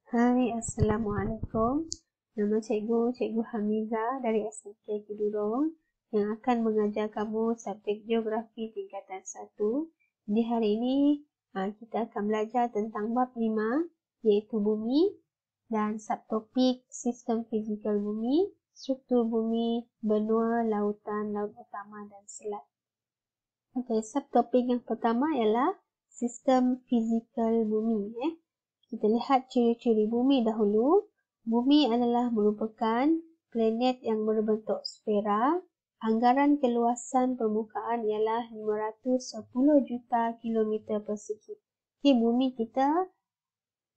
Hai, Assalamualaikum. Nama Cikgu Hamizah dari SMK Kidurong yang akan mengajar kamu subjek Geografi tingkatan 1. Di hari ini, kita akan belajar tentang bab 5 iaitu bumi dan subtopik sistem fizikal bumi, struktur bumi, benua, lautan, laut utama dan selat. Okey, subtopik yang pertama ialah sistem fizikal bumi. Kita lihat ciri-ciri bumi dahulu. Bumi adalah merupakan planet yang berbentuk sfera. Anggaran keluasan permukaan ialah 510 juta kilometer persegi. Okay, bumi kita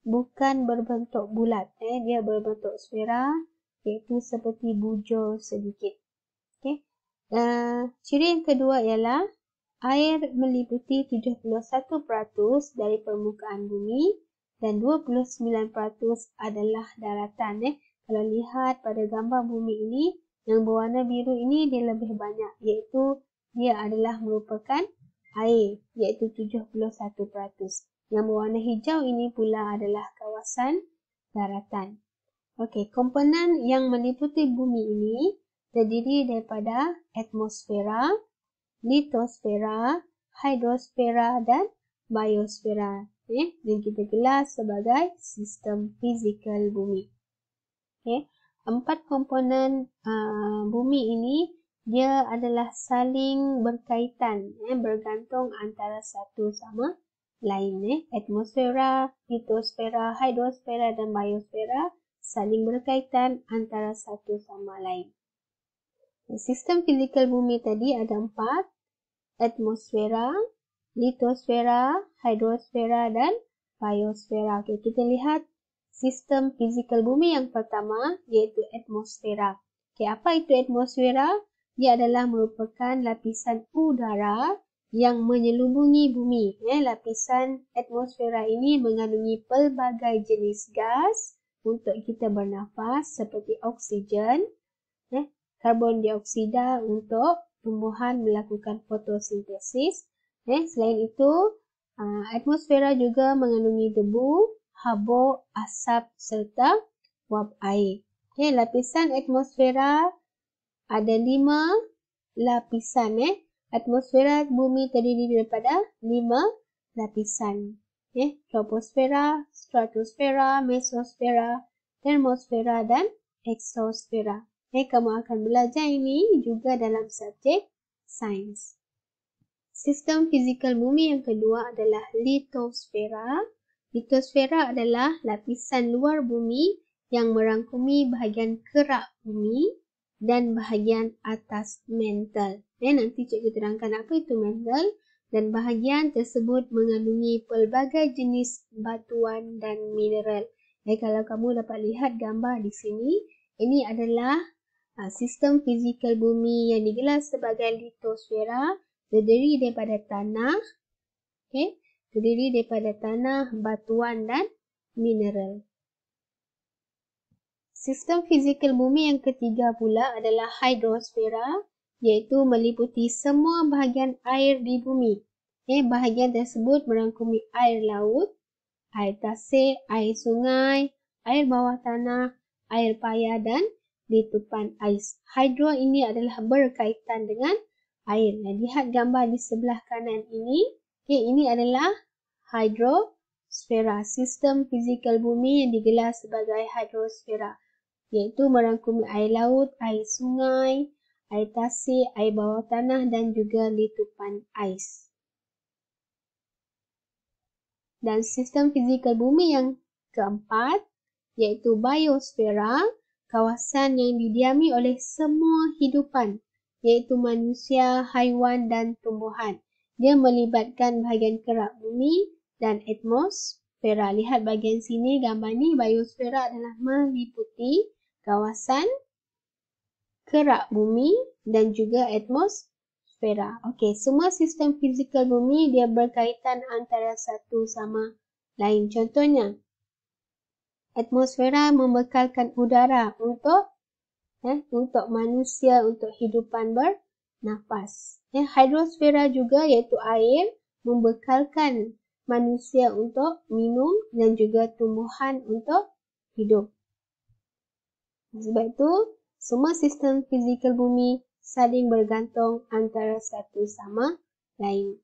bukan berbentuk bulat. Dia berbentuk sfera, iaitu seperti bujur sedikit. Okay. Ciri yang kedua ialah air meliputi 71% dari permukaan bumi dan 29% adalah daratan. Kalau lihat pada gambar bumi ini, yang berwarna biru ini dia lebih banyak, iaitu dia adalah merupakan air, iaitu 71%. Yang berwarna hijau ini pula adalah kawasan daratan. Okey, komponen yang meliputi bumi ini terdiri daripada atmosfera, litosfera, hidrosfera dan biosfera. Dan kita gelar sebagai sistem fizikal bumi. Okay. 4 komponen bumi ini dia adalah saling berkaitan, bergantung antara satu sama lain. Atmosfera, litosfera, hidrosfera dan biosfera saling berkaitan antara satu sama lain. Sistem fizikal bumi tadi ada 4, atmosfera, litosfera, hidrosfera dan biosfera. Okey, kita lihat sistem fizikal bumi yang pertama iaitu atmosfera. Okey, apa itu atmosfera? Dia adalah merupakan lapisan udara yang menyelubungi bumi. Lapisan atmosfera ini mengandungi pelbagai jenis gas untuk kita bernafas seperti oksigen, karbon dioksida untuk tumbuhan melakukan fotosintesis. Selain itu, atmosfera juga mengandungi debu, habuk, asap serta wap air. Lapisan atmosfera ada 5 lapisan. Atmosfera bumi terdiri daripada 5 lapisan. Troposfera, stratosfera, mesosfera, termosfera dan eksosfera. Kamu akan belajar ini juga dalam subjek sains. Sistem fizikal bumi yang kedua adalah litosfera. Litosfera adalah lapisan luar bumi yang merangkumi bahagian kerak bumi dan bahagian atas mantle. Nanti cikgu terangkan apa itu mantle dan bahagian tersebut mengandungi pelbagai jenis batuan dan mineral. Kalau kamu dapat lihat gambar di sini, ini adalah sistem fizikal bumi yang digelar sebagai litosfera. Terdiri daripada tanah, batuan dan mineral. Sistem fizikal bumi yang ketiga pula adalah hidrosfera, iaitu meliputi semua bahagian air di bumi. Bahagian tersebut merangkumi air laut, air tasik, air sungai, air bawah tanah, air payah dan letupan ais. Hidro ini adalah berkaitan dengan air. Lihat gambar di sebelah kanan ini. Ini adalah hidrosfera, sistem fizikal bumi yang digelar sebagai hidrosfera, iaitu merangkumi air laut, air sungai, air tasik, air bawah tanah dan juga letupan ais. Dan sistem fizikal bumi yang keempat iaitu biosfera, kawasan yang didiami oleh semua hidupan, iaitu manusia, haiwan dan tumbuhan. Dia melibatkan bahagian kerak bumi dan atmosfera. Lihat bahagian sini gambar ni, biosfera adalah meliputi kawasan kerak bumi dan juga atmosfera. Okey, semua sistem fizikal bumi dia berkaitan antara satu sama lain. Contohnya, atmosfera membekalkan udara untuk manusia, untuk hidupan bernafas. Hidrosfera juga iaitu air membekalkan manusia untuk minum dan juga tumbuhan untuk hidup. Sebab itu, semua sistem fizikal bumi saling bergantung antara satu sama lain.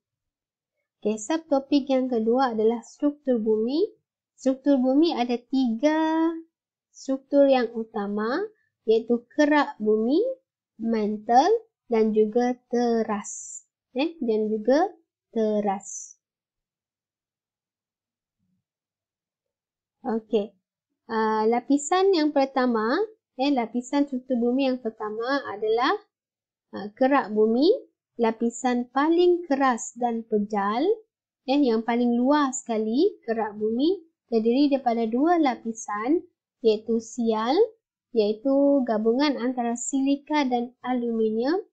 Okay, subtopik yang kedua adalah struktur bumi. Struktur bumi ada 3 struktur yang utama, iaitu kerak bumi, mantel dan juga teras. Dan juga teras. Okey. Lapisan yang pertama, lapisan struktur bumi yang pertama adalah kerak bumi, lapisan paling keras dan pejal. Yang paling luas sekali, kerak bumi terdiri daripada 2 lapisan, iaitu sial, iaitu gabungan antara silika dan aluminium.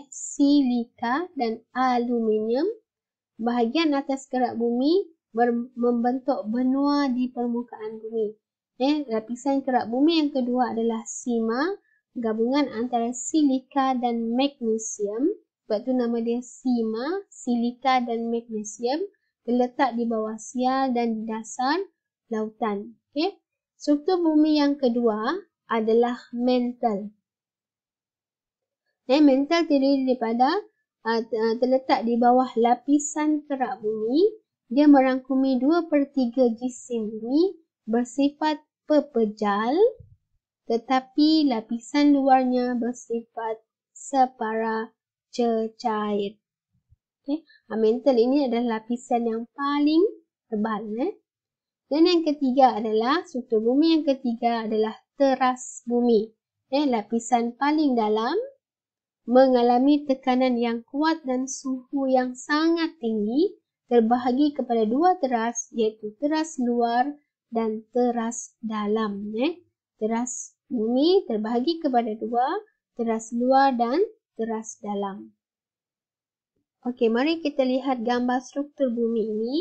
Silika dan aluminium. Bahagian atas kerak bumi membentuk benua di permukaan bumi. Lapisan kerak bumi yang kedua adalah sima, gabungan antara silika dan magnesium. Sebab tu nama dia sima, silika dan magnesium, terletak di bawah sial dan di dasar lautan. Struktur bumi yang kedua adalah mantle. Mantle terdiri daripada terletak di bawah lapisan kerak bumi. Dia merangkumi 2/3 jisim bumi bersifat pepejal, tetapi lapisan luarnya bersifat separa cecair. Mantle ini adalah lapisan yang paling tebal. Dan yang ketiga adalah, struktur bumi yang ketiga adalah teras bumi. Lapisan paling dalam mengalami tekanan yang kuat dan suhu yang sangat tinggi, terbahagi kepada 2 teras, iaitu teras luar dan teras dalam. Teras bumi terbahagi kepada 2, teras luar dan teras dalam. Okey, mari kita lihat gambar struktur bumi ini.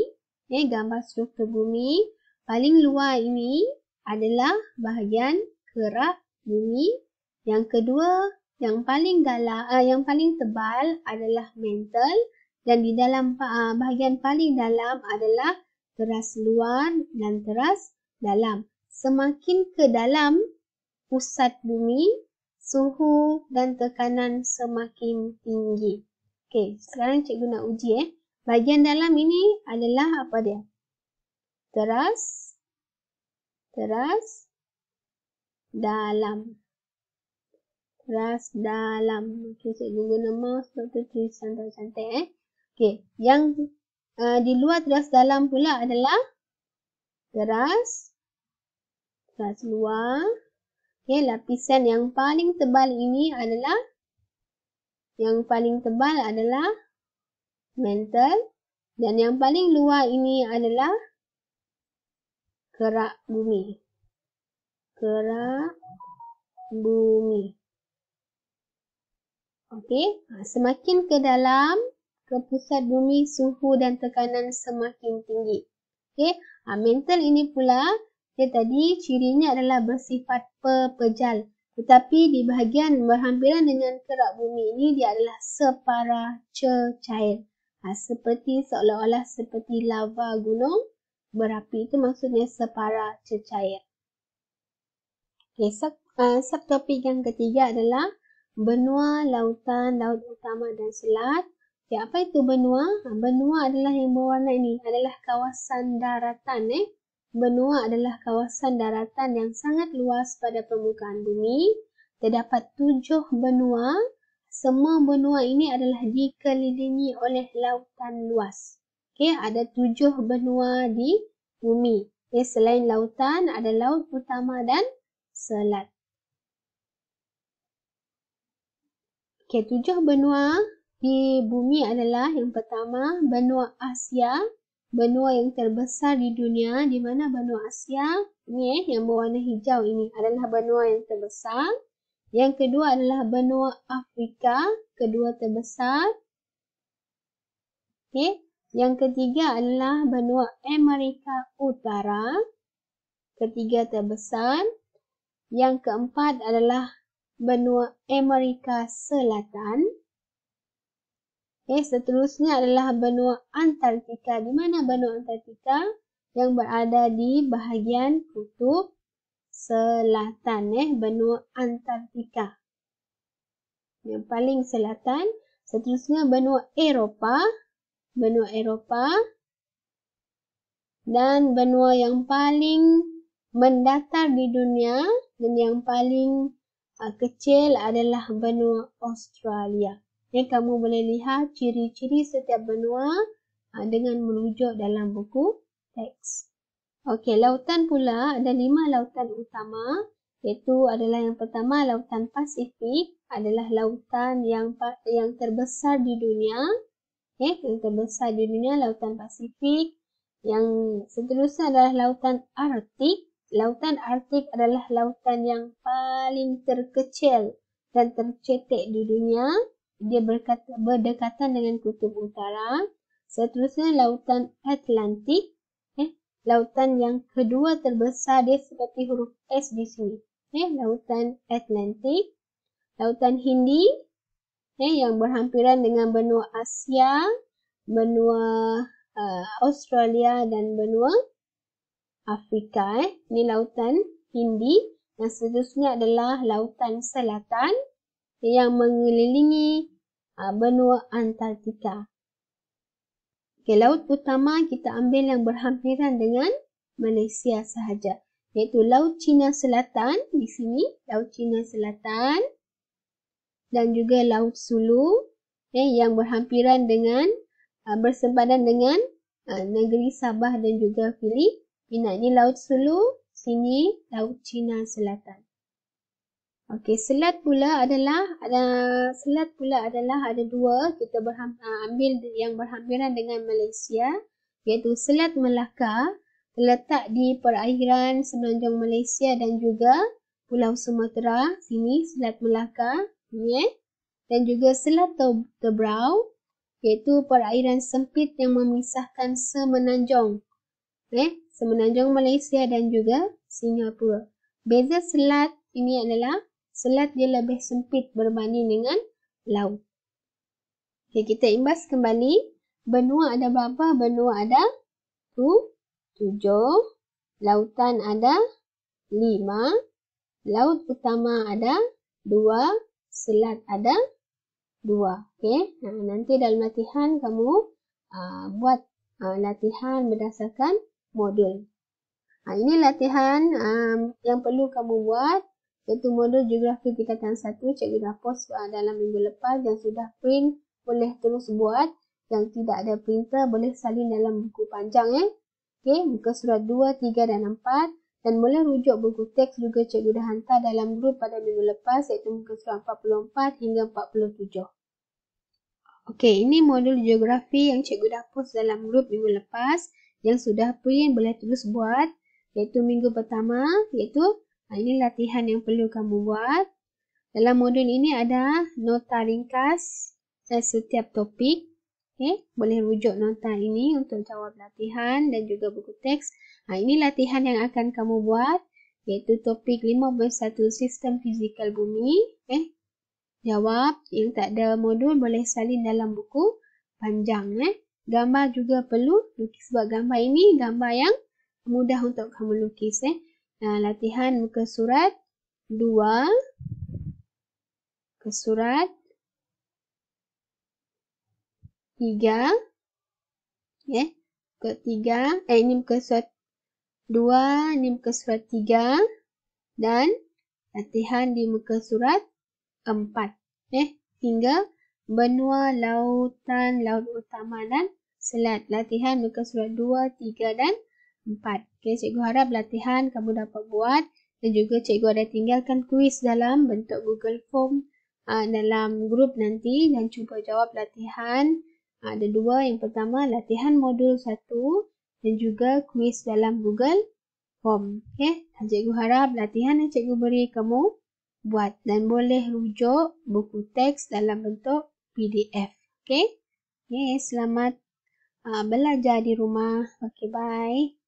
Gambar struktur bumi paling luar ini adalah bahagian kerak bumi. Yang kedua, yang paling tebal adalah mantle, dan di dalam bahagian paling dalam adalah teras luar dan teras dalam. Semakin ke dalam pusat bumi, suhu dan tekanan semakin tinggi. Okey, sekarang cikgu nak uji. Bahagian dalam ini adalah apa dia? Teras dalam. Teras dalam. Okey, cikgu guna mouse sebab tu tulisan tak cantik. Okey, yang di luar teras dalam pula adalah teras luar. Okey, lapisan yang paling tebal ini adalah mantle, dan yang paling luar ini adalah kerak bumi. Okey, semakin ke dalam, ke pusat bumi, suhu dan tekanan semakin tinggi. Okey, mantle ini pula, tadi cirinya adalah bersifat pepejal. Tetapi di bahagian berhampiran dengan kerak bumi ini, dia adalah separa cecair. Seperti seolah-olah seperti lava gunung berapi, itu maksudnya separa cecair. Okay, subtopik yang ketiga adalah benua, lautan, laut utama dan selat. Okay, apa itu benua? Benua adalah yang berwarna ini, adalah kawasan daratan. Benua adalah kawasan daratan yang sangat luas pada permukaan bumi. Terdapat 7 benua. Semua benua ini adalah dikelilingi oleh lautan luas. Okay, ada 7 benua di bumi. Okay, selain lautan, ada laut utama dan selat. Okay, 7 benua di bumi adalah yang pertama, benua Asia. Benua yang terbesar di dunia, di mana benua Asia ini yang berwarna hijau ini adalah benua yang terbesar. Yang kedua adalah benua Afrika, kedua terbesar. Okay. Yang ketiga adalah benua Amerika Utara, ketiga terbesar. Yang keempat adalah benua Amerika Selatan. Seterusnya adalah benua Antartika. Di mana benua Antartika? Yang berada di bahagian kutub. selatan, benua Antartika. Yang paling selatan. Seterusnya benua Eropah. Dan benua yang paling mendatar di dunia dan yang paling kecil adalah benua Australia. Kamu boleh lihat ciri-ciri setiap benua dengan merujuk dalam buku teks. Okey, lautan pula ada 5 lautan utama, iaitu adalah yang pertama lautan Pasifik, adalah lautan yang terbesar di dunia. Yang terbesar di dunia lautan Pasifik. Yang seterusnya adalah lautan Arktik. Lautan Arktik adalah lautan yang paling terkecil dan tercetek di dunia. Dia berdekatan dengan kutub utara. Seterusnya lautan Atlantik. Lautan yang kedua terbesar, dia seperti huruf S di sini. Lautan Atlantik. Lautan Hindi yang berhampiran dengan benua Asia, benua Australia dan benua Afrika. Ini lautan Hindi. Yang seterusnya adalah lautan selatan yang mengelilingi benua Antartika. Okey, laut utama kita ambil yang berhampiran dengan Malaysia sahaja, iaitu Laut Cina Selatan di sini, Laut Cina Selatan, dan juga Laut Sulu yang berhampiran dengan bersempadan dengan negeri Sabah dan juga Filipina. Ini Laut Sulu, sini Laut Cina Selatan. Okey, selat pula adalah ada dua. Kita ambil yang berhampiran dengan Malaysia, iaitu Selat Melaka, terletak di perairan semenanjung Malaysia dan juga Pulau Sumatera. Sini Selat Melaka, dan juga Selat Tebrau, iaitu perairan sempit yang memisahkan semenanjung Malaysia dan juga Singapura. Beza selat ini adalah selat dia lebih sempit berbanding dengan laut. Okey, kita imbas kembali. Benua ada berapa? Benua ada 7. Lautan ada 5. Laut utama ada 2. Selat ada 2. Okey, nanti dalam latihan kamu buat latihan berdasarkan modul. Ini latihan yang perlu kamu buat, iaitu modul Geografi tingkatan 1. Cikgu dah post dalam minggu lepas. Yang sudah print boleh terus buat. Yang tidak ada printer boleh salin dalam buku panjang. Okey, muka surat 2, 3 dan 4. Dan boleh rujuk buku teks juga cikgu dah hantar dalam grup pada minggu lepas, iaitu muka surat 44 hingga 47. Okey, ini modul Geografi yang cikgu dah post dalam grup minggu lepas. Yang sudah print boleh terus buat, iaitu minggu pertama, iaitu ini latihan yang perlu kamu buat. Dalam modul ini ada nota ringkas setiap topik. Boleh rujuk nota ini untuk jawab latihan dan juga buku teks. Ini latihan yang akan kamu buat, iaitu topik 5.1 Sistem Fizikal Bumi. Jawab. Yang tak ada modul boleh salin dalam buku panjang. Gambar juga perlu lukis. Sebab gambar ini gambar yang mudah untuk kamu lukis. Latihan muka surat 2, ke surat 3, ke 3, ini muka surat 2, ini muka surat 3, dan latihan di muka surat 4, hingga benua, lautan, laut utama dan selat. Latihan muka surat 2, 3 dan 4. Cikgu harap latihan kamu dapat buat, dan juga cikgu ada tinggalkan kuis dalam bentuk Google Form dalam grup nanti, dan cuba jawab latihan. Ada 2. Yang pertama latihan modul 1 dan juga kuis dalam Google Form. Cikgu harap latihan yang cikgu beri kamu buat dan boleh rujuk buku teks dalam bentuk PDF. Selamat belajar di rumah. Bye.